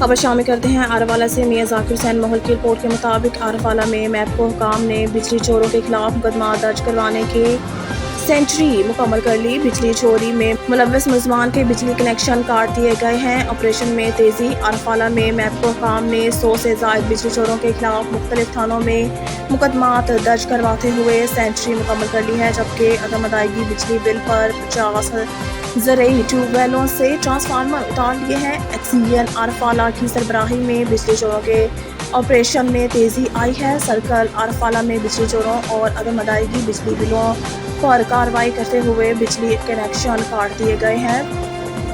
खबर शामिल करते हैं आरवाला से। मियां जाकिर हुसैन महल की रिपोर्ट के मुताबिक आरवाला में मैपको हुकाम ने बिजली चोरों के खिलाफ मुकदमा दर्ज करवाने की सेंचुरी मुकम्मल कर ली। बिजली चोरी में मुलव्वस मुलजमान के बिजली कनेक्शन काट दिए गए हैं। ऑपरेशन में तेजी। आरवाला में मैपको हुकाम ने 100 से ज़ायद बिजली चोरों के खिलाफ मुख्तलिफ थानों में मुकदमात दर्ज करवाते हुए सेंचुरी मुकम्मल कर ली है, जबकि अदम अदायगी बिजली बिल पर 50 ज़रूरी ट्यूबवेलों से ट्रांसफार्मर उतार लिए हैं। एक्सीएन आरवाला की सरबराही में बिजली चोरों के ऑपरेशन में तेज़ी आई है। सर्कल आरवाला में बिजली चोरों और अदम अदायगी बिजली बिलों पर कार्रवाई करते हुए बिजली कनेक्शन काट दिए गए हैं।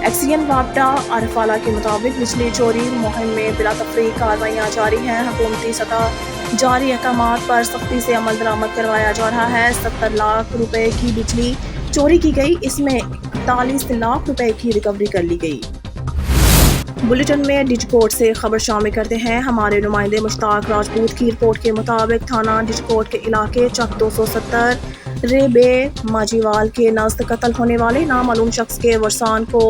एक्सीएन वापडा आरवाला के मुताबिक बिजली चोरी मुहिम में बिला तफरीक कार्रवाइयाँ जारी हैं। हुकूमती सतह जारी अहकामात पर सख्ती से अमल दरामद करवाया जा रहा है। 70 लाख रुपए की बिजली चोरी की गई, इसमें 41 लाख रुपए की रिकवरी कर ली गई। बुलेटिन में डिजकोट से खबर शामिल करते हैं। हमारे नुमाइंदे मुश्ताक राजपूत की रिपोर्ट के मुताबिक थाना डिजकोट के इलाके चक 270 रेबे माजीवाल के नज़द कत्ल होने वाले नामालूम शख्स के वर्सान को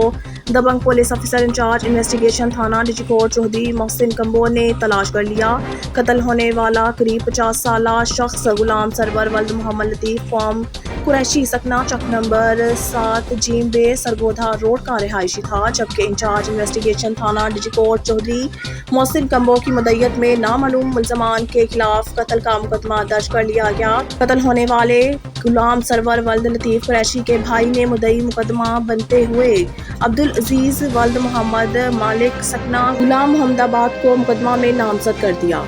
दबंग पुलिस ऑफिसर इंचार्ज इन्वेस्टिगेशन थाना डिजकोट चौधरी मोहसिन कंबो ने तलाश कर लिया। कत्ल होने वाला करीब 50 साल शख्स गुलाम सरवर वल्द मोहम्मद लतीफ़ कौम कुरैशी सकना चक नंबर 7 जीम बे सरगोधा रोड का रिहायशी था, जबकि इंचार्ज इन्वेस्टिगेशन थाना डिजकोट चौधरी मोहसिन कंबो की मदय्यत में नामालूम मुलजमान के खिलाफ कत्ल का मुकदमा दर्ज कर लिया गया। कत्ल होने वाले गुलाम सरवर वल्द लतीफ़ कुरैशी के भाई ने मुद्दई मुकदमा बनते हुए अब्दुल अजीज वल्द मोहम्मद मालिक सकना गुलाम मोहम्मदाबाद को मुकदमा में नामजद कर दिया।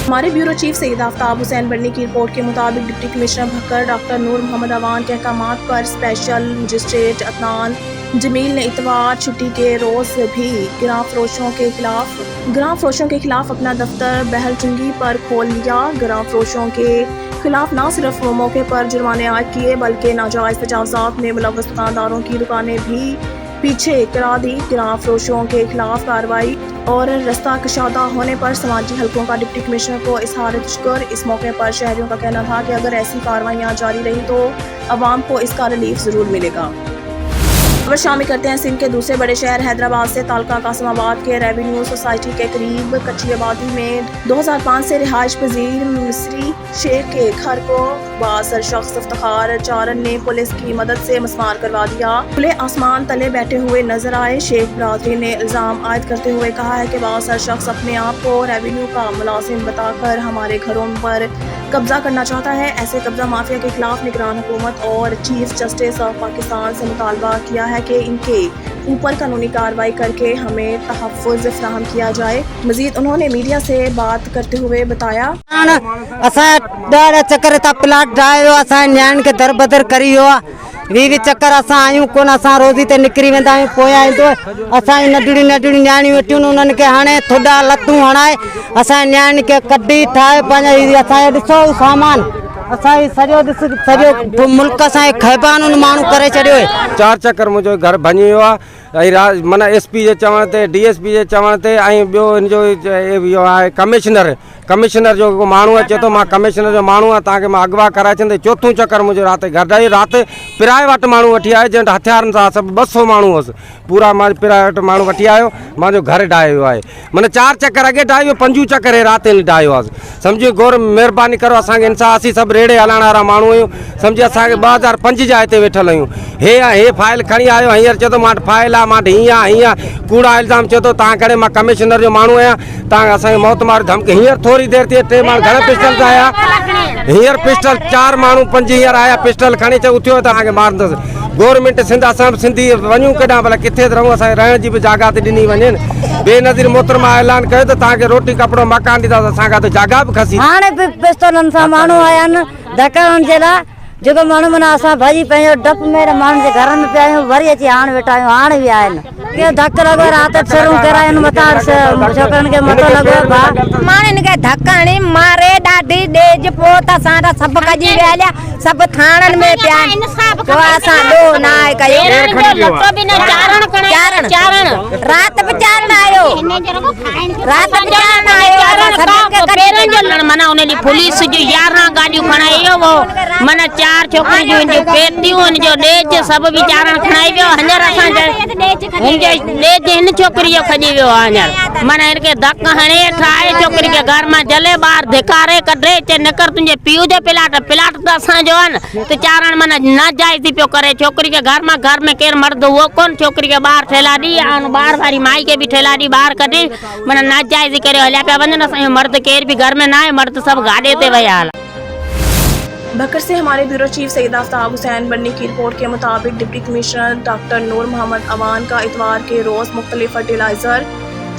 हमारे ब्यूरो चीफ सईद आफ्ताब हुसैन बर्नी की रिपोर्ट के मुताबिक डिप्टी कमिश्नर भक्कर डॉक्टर नूर मोहम्मद अवान के अहकामात पर स्पेशल मजिस्ट्रेट अदनान जमील ने इतवार छुट्टी के रोज भी गिरां फरोशों के खिलाफ अपना दफ्तर बहलचुंगी पर खोल लिया। गिरां फरोशों के खिलाफ न सिर्फ मौके पर जुर्माने आयद किए बल्कि नाजायज तजावुज़ात में मुलव्वस दुकानदारों की दुकानें भी पीछे करा दी। गिरां फरोशों के खिलाफ कार्रवाई और रास्ता कशादा होने पर समाजी हलकों का डिप्टी कमिश्नर को इजहार शुक्र। इस मौके पर शहरियों का कहना था कि अगर ऐसी कार्रवाइयाँ जारी रही तो अवाम को इसका रिलीफ ज़रूर मिलेगा। खबर शामिल करते हैं सिंध के दूसरे बड़े शहर हैदराबाद से। तालका कासिमाबाद के रेवेन्यू सोसाइटी के करीब कच्ची आबादी में 2005 से रिहाइश पजीर मिस्री शेख के घर को बासर शख्स इफ्तिखार चारन ने पुलिस की मदद से मस्मार करवा दिया। खुले आसमान तले बैठे हुए नजर आए। शेख बरादरी ने इल्जाम आयद करते हुए कहा है कि बासर शख्स अपने आप को रेवेन्यू का मुलाजिम बताकर हमारे घरों पर कब्जा करना चाहता है। ऐसे कब्जा माफिया के खिलाफ निगरान हुकूमत और चीफ जस्टिस ऑफ पाकिस्तान से मुतालबा किया है कि इनके ऊपर कानूनी कार्रवाई करके हमें तहफ़्फ़ुज़ फराहम किया जाए। मजीद उन्होंने मीडिया से बात करते हुए बताया, चक्कर प्लाट ठाहियो, असां न्याण के दर बदर करी हो वी चक्कर असां आयूं कोन। असां रोज़ी ते निकिरी वेंदा आहियूं, पोयां ईंदो असांजी नंढड़ियूं नंढड़ियूं न्याणियूं वेठियूं उन्हनि खे हाणे थोड़ा लतूं हणाए असांजे न्याणी खे कढी ठाहे पंहिंजा असांजो ॾिसो सामान असांजी सॼो मुल्क असांजे खैबान माण्हू करे छॾियो आहे। 4 चक्कर मुंहिंजो घर भञी वियो आहे ऐं माना एसपी जे चवण ते डीएसपी जे चवण ते ऐं ॿियो हिनजो इहो आहे कमिश्नर जो माण्हू अचे थो, मां कमिश्नर जो माण्हू आहियां, तव्हांखे मां अगवा कराए छॾींदे। 4थों चक्कर मुंहिंजो राति घर राति पिराए वटि माण्हू वठी आयो जंहिं वटि हथियारनि सां सभु 200 माण्हू हुअसि पूरा। मां पिराए वटि माण्हू वठी आयो, मुंहिंजो घर ढाहे वियो आहे। माना 4 चक्कर अॻे ढाहे वियो, 5 चक्कर राति ढाहे वियो आहे। सम्झो गौर महिरबानी करो असांखे इंसाफ़, असीं सभु रेड़े हलाइण वारा माण्हू आहियूं। सम्झि असांखे 2005 जा हिते वेठल आहियूं। हे फाइल खणी आयो, हींअर चए थो मां वटि फाइल आहे, मां वटि हीअं कूड़ा इल्ज़ाम चए थो तव्हां करे, मां कमिश्नर जो माण्हू आहियां, तव्हां असांखे मौत मार धमकी। हींअर थोरी देरि थी 3 माण्हू घणे पिस्टल था आया, हींअर पिस्टल 4 माण्हू 5 हींअर आया पिस्टल खणी चए उथियो तव्हांखे मारंदुसि। गवर्नमेंट सिंध असां सिंधी वञूं केॾांहुं भला किथे रहूं, असांखे रहण जी बि जॻह ते ॾिनी वञे। बेनज़ीर मोहतरमा ऐलान कयो त तव्हांखे रोटी कपिड़ो मकान ॾींदासीं, असांखां त जॻह बि खसी। हाणे बि पिस्तौलनि सां माण्हू आया आहिनि धकाइण जे लाइ, जेको माण्हू माना असां भाॼी पंहिंजो डपु में माण्हुनि जे घर में पिया आहियूं, वरी अची हाणे वेठा आहियूं, हाणे बि आहिनि के धक लॻो राति सरूं कराइनि मथां छोकिरनि खे मथो लॻो माण्हुनि खे धक हणी मारे ॾाढी ॾेज पोइ त असां त सभु कजी विया हलिया, सभु थाणनि में पिया आहिनि। असां ॾोह न आहे कयो, राति बि चारण आयो, राति बि चारण आयो, माना उन ॾींहुं पुलिस जो 11 गाड़ियों खणाई वो मन 4 छोकरी जो पेटियूं जो डेज सब वीचारन खणाई वियो हंजर असां डेज इन छोकरी जो खजी वियो हंजर मन इनके धक हणे ठाए छोकरी के घर में जले बाहर धिकारे कढे चे निकर तुझे पीउ जो पिलाट तो असां जो न तो चारण मन नाजायज पियो करे छोकरी के घर में केर मर्द वो कौन छोकरी के बाहर ठेला दी बाहर वारी माई के भी ठेला दी बाहर कढी मन नाजायज करे हलिया पिया वञन असां मर्द केर भी घर में ना है मर्द सब गाड़े ते विया भक्कर से हमारे ब्यूरो चीफ सैयद आफ्ताब हुसैन बन्नी की रिपोर्ट के मुताबिक डिप्टी कमिश्नर डॉक्टर नूर मोहम्मद अवान का इतवार के रोज़ मुख्तलिफ फर्टिलाइज़र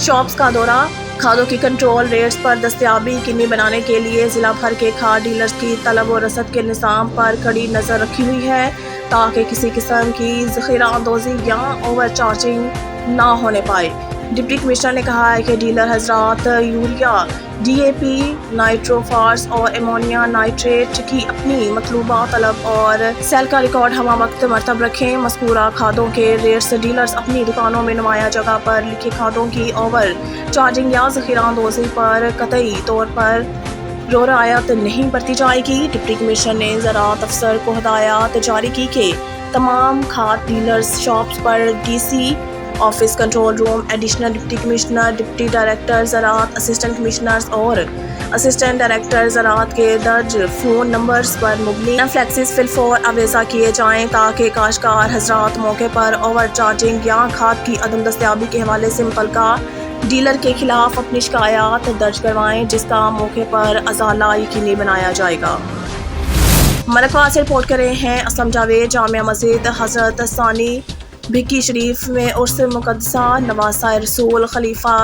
शॉप्स का दौरा खादों की कंट्रोल रेट्स पर दस्तयाबी यकीनी बनाने के लिए ज़िला भर के खाद डीलर्स की तलब व रसद के निज़ाम पर कड़ी नज़र रखी हुई है ताकि किसी किस्म की ज़ख़ीरा अंदोज़ी या ओवर चार्जिंग ना होने पाए। डिप्टी कमिश्नर ने कहा है कि डीलर हजरात यूरिया DAP नाइट्रोफार्स और एमोनिया नाइट्रेट की अपनी मतलूबा तलब और सेल का रिकॉर्ड हमा वक्त मरतब रखें। मज़कूरा खादों के रेट्स डीलर्स अपनी दुकानों में नुमाया जगह पर लिखे खादों की ओवर चार्जिंग या ज़ख़ीरा अंदोज़ी पर कतई तौर पर रोरायत नहीं बरती जाएगी। डिप्टी कमिश्नर ने ज़राअत अफसर को हिदायत जारी की कि तमाम खाद डीलर्स शॉप्स पर DC office control room additional deputy commissioner deputy director ज़राअत असिस्टेंट कमिश्नर्स और असिस्टेंट डायरेक्टर ज़राअत के दर्ज फ़ोन नंबर्स पर मुबनी फ्लैक्सिस फिलफोर अवेज़ा किए जाएँ ताकि काश्तकार हजरात मौके पर ओवर चार्जिंग या खाद की अदम दस्तयाबी के हवाले से मुतल्लिका डीलर के खिलाफ अपनी शिकायत दर्ज करवाएँ जिसका मौके पर अज़ाला यकीनी बनाया जाएगा। मलकवा से रिपोर्ट कर रहे हैं असलम जावेद। जामिया मस्जिद हज़रत सानी भिक्की शरीफ में उर्स मुक़द्दसा नवासा रसूल खलीफा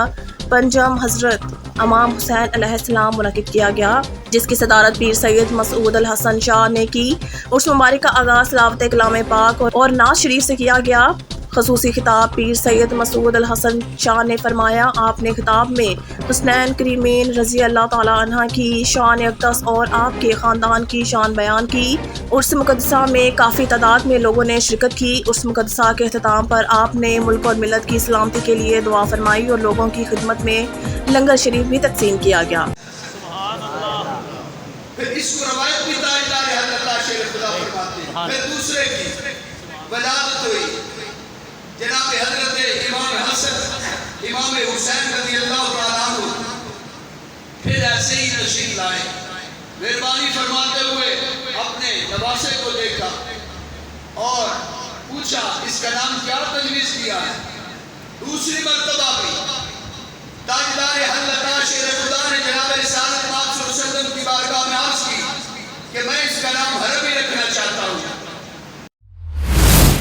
पंजम हज़रत इमाम हुसैन अलैहिस्सलाम मुनक़िद किया गया जिसकी सदारत पीर सैयद मसूद अल हसन शाह ने की। उर्स मुबारक का आगाज़ तिलावत कलाम पाक और नाज शरीफ से किया गया। ख़ुसूसी खिताब पीर सैयद मसूद अल हसन शाह ने फरमाया आपने खिताब में हुस्नैन करीमीन रज़ी अल्लाह ताला अन्हा की शान अक़दस और आपके ख़ानदान की शान बयान की। उर्स मुक़द्दसा में काफ़ी तादाद में लोगों ने शिरकत की। उर्स मुक़द्दसा के अख्ताम पर आपने मुल्क और मिलत की सलामती के लिए दुआ फरमाई और लोगों की खिदमत में लंगर शरीफ भी तक़सीम किया गया। जनाब हजरत इमाम हसन इमाम हुसैन रज़ी अल्लाह तआला अन्हु फिर ऐसे ही नशीब लाए। मेहरबानी फरमाते हुए अपने नवासे को देखा और पूछा इसका नाम क्या तजवीज़ किया है। दूसरी मर्तबा भी ताजदार हज़रत शेर खुदा ने जनाब रिसालत पाक सल्लल्लाहु अलैहि वसल्लम की बारगाह में अर्ज़ की कि मैं इसका नाम हरबी रखना चाहता हूँ।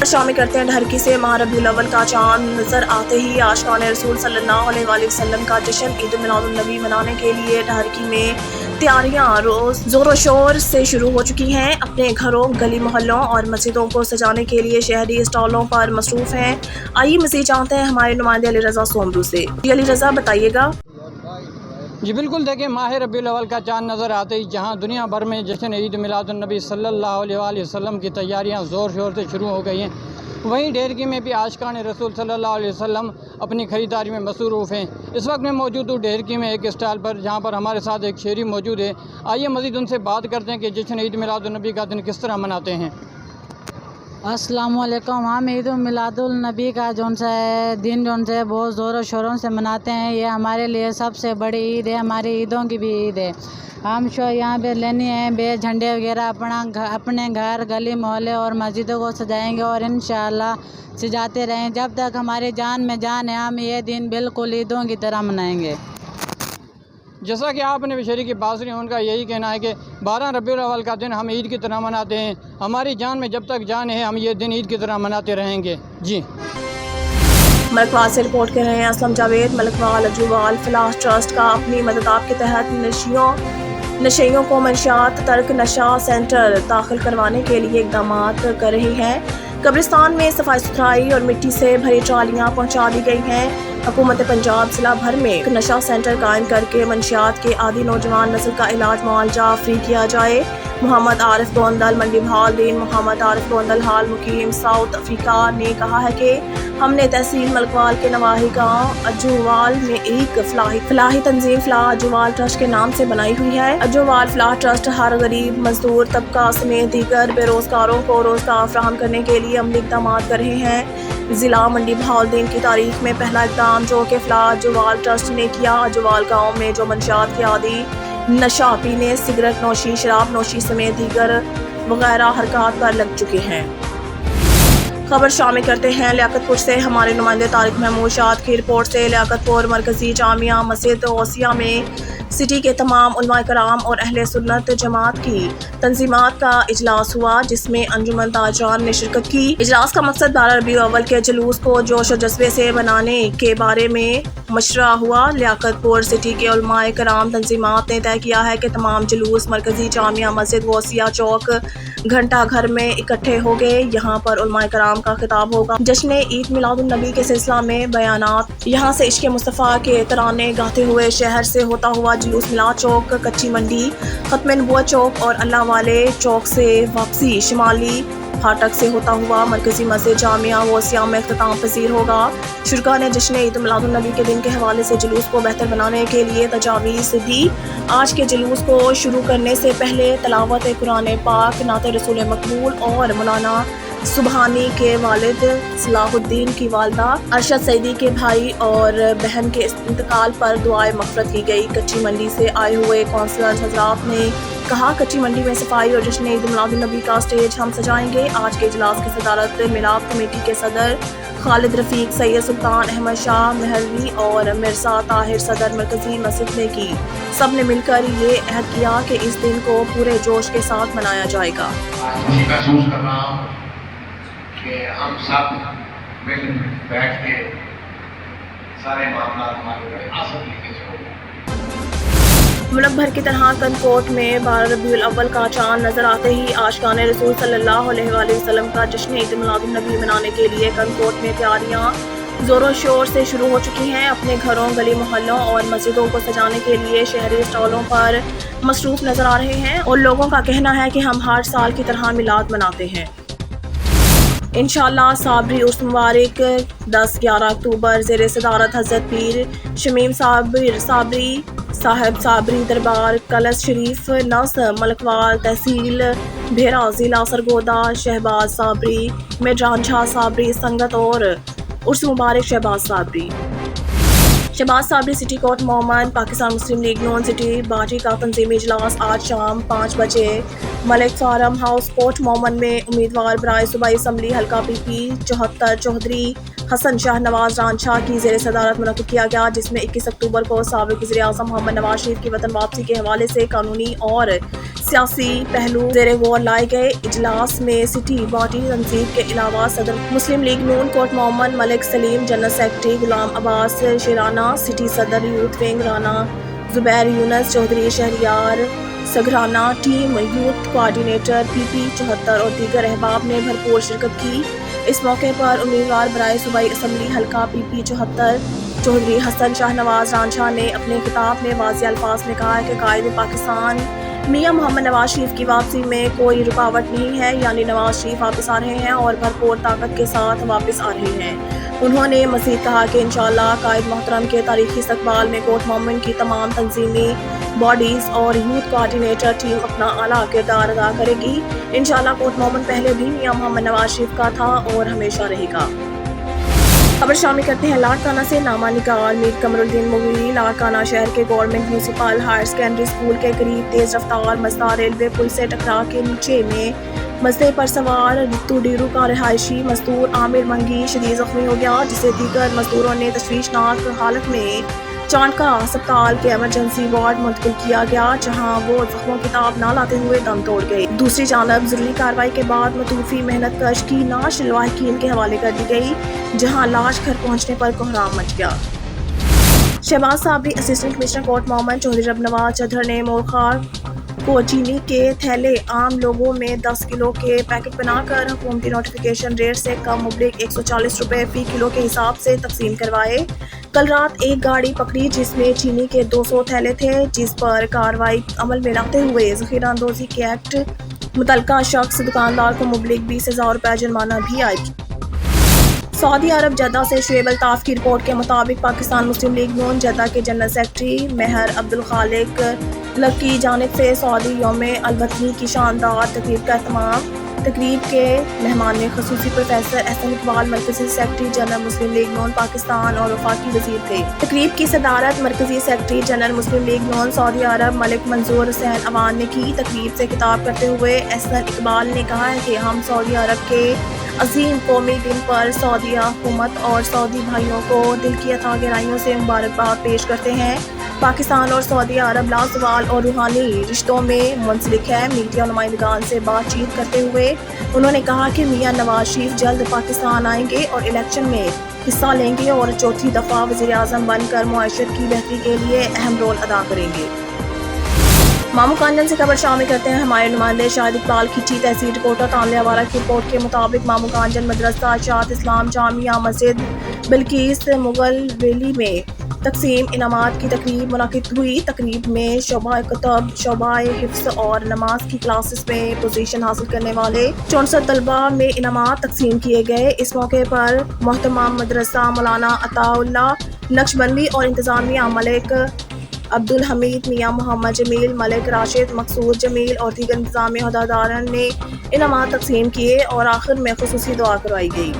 शामिल करते हैं ढरकी से माह रबीउल अव्वल का चांद नजर आते ही आशिकाने रसूल सल्लल्लाहु अलैहि वसल्लम का जश्न ईद मिलादुन नबी मनाने के लिए ढरकी में तैयारियां रोज जोरों शोर से शुरू हो चुकी हैं। अपने घरों गली मोहल्लों और मस्जिदों को सजाने के लिए शहरी स्टॉलों पर मसरूफ हैं। आइए मज़ीद जानते हैं हमारे नुमाइंदे अली रज़ा सोमरू से। अली रज़ा बताइएगा। जी बिल्कुल, देखिए माह रबीउल अव्वल का चांद नज़र आते ही जहां दुनिया भर में जश्न ईद मिलादुन नबी सल्लल्लाहु अलैहि वसल्लम की तैयारियां ज़ोर शोर से शुरू हो गई हैं, वहीं ढेरकी में भी आशिकान रसूल सल्लल्लाहु अलैहि वसल्लम अपनी ख़रीदारी में मसरूफ़ हैं। इस वक्त मैं मौजूद हूँ ढेरकी में एक स्टॉल पर जहाँ पर हमारे साथ एक शेरी मौजूद है। आइए मज़ीद उनसे बात करते हैं कि जश्न ईद मिलादुन नबी का दिन किस तरह मनाते हैं। अस्सलामुअलैकुम। हम ईद मिलादुल नबी का जौन सा दिन जौन से बहुत ज़ोरों शोरों से मनाते हैं। ये हमारे लिए सबसे बड़ी ईद है, हमारी ईदों की भी ईद है। हम यहाँ पे लेनी है बे झंडे वगैरह अपने घर गली मोहल्ले और मस्जिदों को सजाएंगे और इंशाअल्लाह सजाते रहें जब तक हमारी जान में जान है। हम ये दिन बिल्कुल ईदों की तरह मनाएंगे। जैसा कि आपने बेशरी की बात सुनी, उनका यही कहना है कि 12 रबीउल अव्वल का दिन हम ईद की तरह मनाते हैं। हमारी जान में जब तक जान है हम ये दिन ईद की तरह मनाते रहेंगे। जी मलकवा से रिपोर्ट कर रहे हैं असलम जावेद। मलकवा लजूवाल फलाह ट्रस्ट का अपनी मदद के तहत नशेइयों को मंशियात तर्क नशा सेंटर दाखिल करवाने के लिए इकदाम कर रही है। कब्रिस्तान में सफाई सुथराई और मिट्टी से भरी ट्रालियाँ पहुँचा दी गई हैं। हुकूमत पंजाब जिला भर में एक नशा सेंटर कायम करके मंशियात के आदि नौजवान नस्ल का इलाज मुआलजा फ्री किया जाए। मोहम्मद आरिफ गोंदल मंडी बहाउद्दीन मोहम्मद आरिफ गोंदल हाल मुकीम साउथ अफ्रीका ने कहा है कि हमने तहसील मलकवाल के नवाही गांव अजूवाल में एक फलाही तंजीम फलाह अजूवाल ट्रस्ट के नाम से बनाई हुई है। अजूवाल फलाह ट्रस्ट हर गरीब मजदूर तबका समेत दीगर बेरोजगारों को रोजगार फराहम करने के लिए अमली इक़दाम कर रहे हैं। जिला मंडी बहाउद्दीन की तारीख में पहला इक़दाम जो कि फलाह अजूवाल ट्रस्ट ने किया। अजूवाल गाँव में जो मंशियात के आदि नशा पीने सिगरेट नोशी शराब नोशी समेत दीगर वगैरह हरकत पर लग चुके हैं। खबर शामिल करते हैं लियाकतपुर से। हमारे नुमाइंदे तारिक महमूद शाद की रिपोर्ट से लियाकतपुर मरकजी जामिया मस्जिद गौसिया में सिटी के तमाम उलमाए कराम और अहले सुन्नत जमात की तंजीमात का इजलास हुआ, जिसमें अंजुमन ताजरान ने शिरकत की। इजलास का मकसद 12 रबीउल अव्वल के जुलूस को जोश और जज्बे से बनाने के बारे में मशवरा हुआ। लियाकतपुर सिटी के उलमाए कराम तंजीमात ने तय किया है कि तमाम जुलूस मरकजी जामिया मस्जिद गौसिया चौक घंटा घर में इकट्ठे हो गए। यहाँ पर उलमाए कराम का खिताब होगा। जश्न ईद मिलादुन नबी के सिलसिला में बयानात। यहाँ से इश्क़ मुस्तफ़ा के तराने गाते हुए शहर से होता हुआ जुलूस मिलाद चौक, कच्ची मंडी, खत्म नबुव्वत चौक और अल्लाह वाले चौक से वापसी शिमाली फाटक से होता हुआ मरकजी मस्जिद जामिया गौसिया में इख्तिताम पसीर होगा। शुरका ने जश्न ईद मिलादुन नबी के दिन के हवाले से जुलूस को बेहतर बनाने के लिए तजावीज़ दी। आज के जुलूस को शुरू करने से पहले तलावत कुरान पाक, नात रसूल मकबूल और मौलाना सुबहानी के वालिद सलाहुद्दीन की वालदा अरशद सईदी के भाई और बहन के इंतकाल पर दुआए मग़फ़िरत की गई। कच्ची मंडी से आए हुए कौंसलर हज़रात ने कहा, कच्ची मंडी में सफाई और जश्न ईद मिलादुन नबी का स्टेज हम सजाएंगे। आज के इजलास की सदारत मिलाद कमेटी के सदर खालिद रफ़ीक, सैयद सुल्तान अहमद शाह महरवी और मिर्ज़ा ताहिर सदर मरकजी मस्जिद ने की। सब ने मिलकर ये अहद किया कि इस दिन को पूरे जोश के साथ मनाया जाएगा। महसूस कर रहा हूँ कि हम सब मिल बैठ के सारे मामला हमारे बड़े आसान तरीके से हो गए। मुल्क भर की तरह कनकोट में 12 रबीउल अव्वल का चांद नजर आते ही आशिकान रसूल सल्लल्लाहु अलैहि वसल्लम का जश्न ईद मिलादुन नबी मनाने के लिए कनकोट में तैयारियां जोरों शोर से शुरू हो चुकी हैं। अपने घरों, गली मोहल्लों और मस्जिदों को सजाने के लिए शहरी स्टॉलों पर मसरूफ नजर आ रहे हैं और लोगों का कहना है कि हम हर साल की तरह मिलाद मनाते हैं। इंशाअल्लाह साबरी उर्स मुबारक 10-11 अक्टूबर ज़ेरे सदारत हज़रत पीर शमीम साबरी साहब साबरी दरबार कलश शरीफ नस मलकवाल तहसील भेरा ज़िला सरगोदा शहबाज साबरी में रांझा साबरी संगत और उर्स मुबारक Shahbaz Sabri city Kot Mohammad Pakistan Muslim League नॉन सिटी पार्टी का तंजीमी इजलास आज शाम 5 बजे मलिक फारम हाउस कोर्ट मोहम्मद में उम्मीदवार बराए सूबाई असम्बली हल्का PP 74 चौधरी हसन शाह नवाज रांझा की ज़ेर सदारत मुनक़्क़िद किया गया, जिसमें 21 अक्टूबर को साबिक़ वज़ीर आज़म मोहम्मद नवाज शरीफ की वतन वापसी के हवाले से कानूनी और सियासी पहलू ज़ेरे गौर लाए गए। इजलास में सिटी पार्टी तंजीम के अलावा सदर मुस्लिम लीग नून कोर्ट Mohammad Malik Saleem, general secretary Ghulam Abbas Sherana, city सदर youth wing Rana Zubair Younas Chaudhry Shehryar Sagrana, team youth coordinator PP 74 और दीगर अहबाब ने भरपूर शिरकत की। इस मौके पर उम्मीदवार बराए सूबाई असम्बली हल्का PP 74 चौधरी हसन शाह नवाज रांझा ने अपने खिताब में वाज़ेह अल्फाज में कहा है कि कायद पाकिस्तान मियां मोहम्मद नवाज शरीफ की वापसी में कोई रुकावट नहीं है, यानी नवाज शरीफ वापस आ रहे हैं और भरपूर ताकत के साथ वापस आ रहे हैं। उन्होंने मज़ीद कहा कि इंशाअल्लाह कायद मोहतरम के तारीखी इस्तकबाल में कोर्ट मोहम्मद की तमाम तंजीमी बॉडीज़ और यूथ कोऑर्डिनेटर टीम अपना आला किरदार अदा करेगी। इंशाअल्लाह कोर्ट मोहम्मद पहले भी मियां मोहम्मद नवाज शरीफ का था और हमेशा रहेगा। खबर शामिल करते हैं लाड़काना से। नामा निगार मीर कमरुद्दीन मुगली लाड़काना शहर के government municipal higher secondary school के करीब तेज रफ्तार मजदार रेलवे पुल से टकरा के नीचे में मजदे पर सवार रितु डीरू का रिहायशी मजदूर आमिर मंगी शदीद जख्मी हो गया, जिसे दीगर मजदूरों ने तशवीशनाक हालत में चांडका अस्पताल के एमरजेंसी वार्ड मुंतकिल किया गया, जहां वो जख्मों की ताब न लाते हुए दम तोड़ गए। दूसरी जानब जरूरी कार्रवाई के बाद मतूफी मेहनत कश की नाश लवाहिकीन के हवाले कर दी गई, जहां लाश घर पहुंचने पर कोहराम मच गया। शहबाज साबरी असिस्टेंट कमिश्नर कोर्ट मोहम्मद चौधरी रब नवाज चौधरी ने मोरखार को चीनी के थैले आम लोगों में 10 किलो के पैकेट बनाकर हुकूमती नोटिफिकेशन रेट से कम मुबलिक 140 रुपये फी किलो के हिसाब से तकसीम करवाए। कल रात एक गाड़ी पकड़ी जिसमें चीनी के 200 थैले थे, जिस पर कार्रवाई अमल में लाते हुए ज़ख़ीरा अंदोज़ी के एक्ट मुतल्लिका शख्स दुकानदार को मुबलिग 20,000 रुपये जुर्माना भी आयद। सऊदी अरब जद्दा से शुएब अल्ताफ़ की रिपोर्ट के मुताबिक पाकिस्तान मुस्लिम लीग नून जद्दा के जनरल सेक्रेटरी मेहर अब्दुल खालिक लक की जानिब से सऊदी यौम अल-वतनी की शानदार तकरीब का एहतमाम। तकरीब के मेहमान में ख़ुसूसी प्रोफेसर एहसन इकबाल मरकज़ी सेक्रेटरी जनरल मुस्लिम लीग नून पाकिस्तान और वफाकी वज़ीर थे। तकरीब की सदारत मरकज़ी secretary general Muslim League Noon Saudi Arab Malik Manzoor Hussain Awan ने की। तकरीब से खिताब करते हुए एहसन इकबाल ने कहा है कि हम सऊदी अरब के अजीम कौमी दिन पर सऊदी हुकूमत और सऊदी भाइयों को दिल की अथाह गहराइयों से मुबारकबाद पेश करते हैं। पाकिस्तान और सऊदी अरब लाज़वाल और रूहानी रिश्तों में मुंसलिक है। मीडिया नुमाइंदगान से बातचीत करते हुए उन्होंने कहा कि मियां नवाज शरीफ जल्द पाकिस्तान आएंगे और इलेक्शन में हिस्सा लेंगे और चौथी दफ़ा वज़ीर आज़म बनकर मुआशरत की बेहतरी के लिए अहम रोल अदा करेंगे। मामू कांजन से खबर शामिल करते हैं हमारे नुमाइंदे शाहिद इकबाल खिची तहसील रिपोर्टर तानले वाला की रिपोर्ट के मुताबिक मामू कांजन मदरसा शात इस्लाम जामिया मस्जिद बिल्किस मुगल वैली में तकसीम इनामात की तकरीब मुनाकिद हुई। तकरीब में शोबा कुतब, शोबा हिफ्ज़ और नमाज की क्लासेस में पोजीशन हासिल करने वाले 64 तलबा में इनामात तकसीम किए गए। इस मौके पर मोहतरम मदरसा मौलाना अताउल्लाह नक्शबंदी और इंतज़ामिया मलिक अब्दुल हमीद, मियाँ मोहम्मद जमील, मलिक राशिद, मकसूद जमील और दीगर इंतज़ामिया अहदेदारान ने इनामात तकसीम किए और आखिर में ख़ुसूसी दुआ करवाई गई।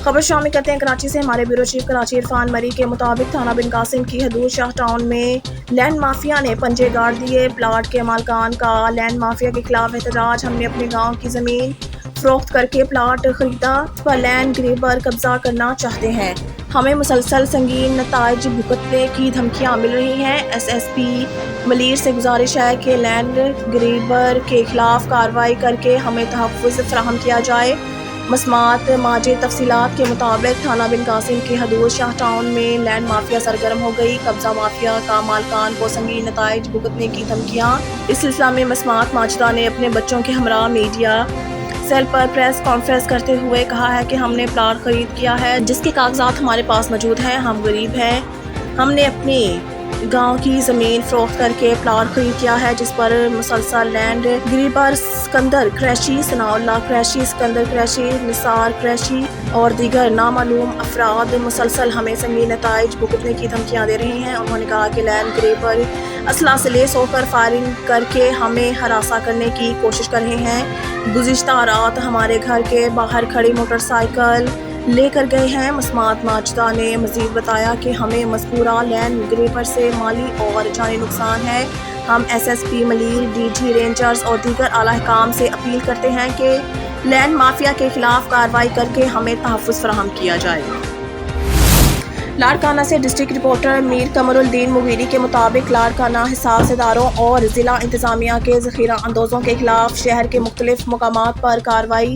खबर शामिल करते हैं कराची से हमारे ब्यूरो चीफ कराची इरफान मरी के मुताबिक थाना बिन कासिम की हदूद शाह टाउन में लैंड माफिया ने पंजे गाड़ दिए। प्लाट के मालकान का लैंड माफिया के खिलाफ एहतजाज। हमने अपने गाँव की ज़मीन फरोख्त करके प्लाट खरीदा, पर लैंड ग्रेबर कब्जा करना चाहते हैं। हमें मुसलसल संगीन नताइज भुगतने की धमकियाँ मिल रही हैं। SSP मलीर से गुजारिश है कि लैंड ग्रेबर के खिलाफ कार्रवाई करके हमें तहफ़्फ़ुज़ फराहम किया जाए। मसमात माजे तफसीलात के मुताबिक थाना बिन कासिम की हदूद शाह टाउन में लैंड माफिया सरगर्म हो गई। कब्जा माफिया का मालकान को संगीन नताइज भुगतने की धमकियाँ। इस सिलसिला में मसमात माजदा ने अपने बच्चों के हमरा मीडिया सेल पर प्रेस कॉन्फ्रेंस करते हुए कहा है कि हमने प्लाट खरीद किया है जिसके कागजात हमारे पास मौजूद हैं। हम गरीब हैं, हमने अपनी गांव की ज़मीन फरोख्त करके प्लाट खरीद किया है जिस पर मुसलसल लैंड ग्रीबर सिकंदर क्रैशी, सनाउल्लाह क्रैशी, सिकंदर क्रैशी, निसार क्रैशी और दीगर नामालूम अफराद मुसलसल हमें संगीन नताइज भुगतने की धमकियाँ दे रहे हैं। उन्होंने कहा कि लैंड ग्रेबर असला से लेस होकर फायरिंग करके हमें हरासा करने की कोशिश कर रहे हैं। गुज़िश्ता रात हमारे घर के बाहर खड़ी मोटरसाइकिल लेकर गए हैं। मसमात माजदा ने मज़ीद बताया कि हमें मज़कूरा लैंड ग्रेबर से माली और जानी नुकसान है। हम SSP मलीर, DG रेंजर्स और दीगर आला हुकाम से अपील करते हैं कि लैंड माफिया के खिलाफ कार्रवाई करके हमें तहफ़्फ़ुज़ फराहम किया जाए। लाड़काना से डिस्ट्रिक्ट रिपोर्टर मीर कमरुद्दीन मुगीरी के मुताबिक लाड़काना हिसास इदारों और ज़िला इंतज़ामिया के ज़ख़ीरा अंदोज़ों के खिलाफ शहर के मुख्तलिफ मकामात पर कार्रवाई।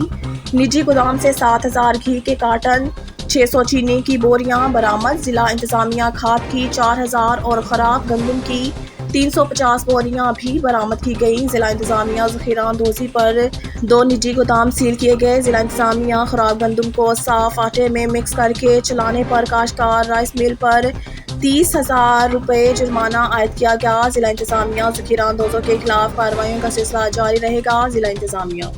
निजी गोदाम से 7,000 घी के कार्टन, 600 चीनी की बोरियां बरामद। ज़िला इंतज़ामिया खाद की 4,000 और ख़राब गंदम की 350 बोरियां भी बरामद की गई। ज़िला इंतज़ामिया ज़ख़ीरा अंदोज़ी पर 2 निजी गोदाम सील किए गए। ज़िला इंतज़ामिया ख़राब गंदम को साफ़ आटे में मिक्स करके चलाने पर काश्तकार राइस मिल पर 30,000 रुपये जुर्माना आयद किया गया। ज़िला इंतज़ामिया ज़ख़ीरा अंदोज़ों के खिलाफ कार्रवाइयों का सिलसिला जारी रहेगा। ज़िला इंतज़ामिया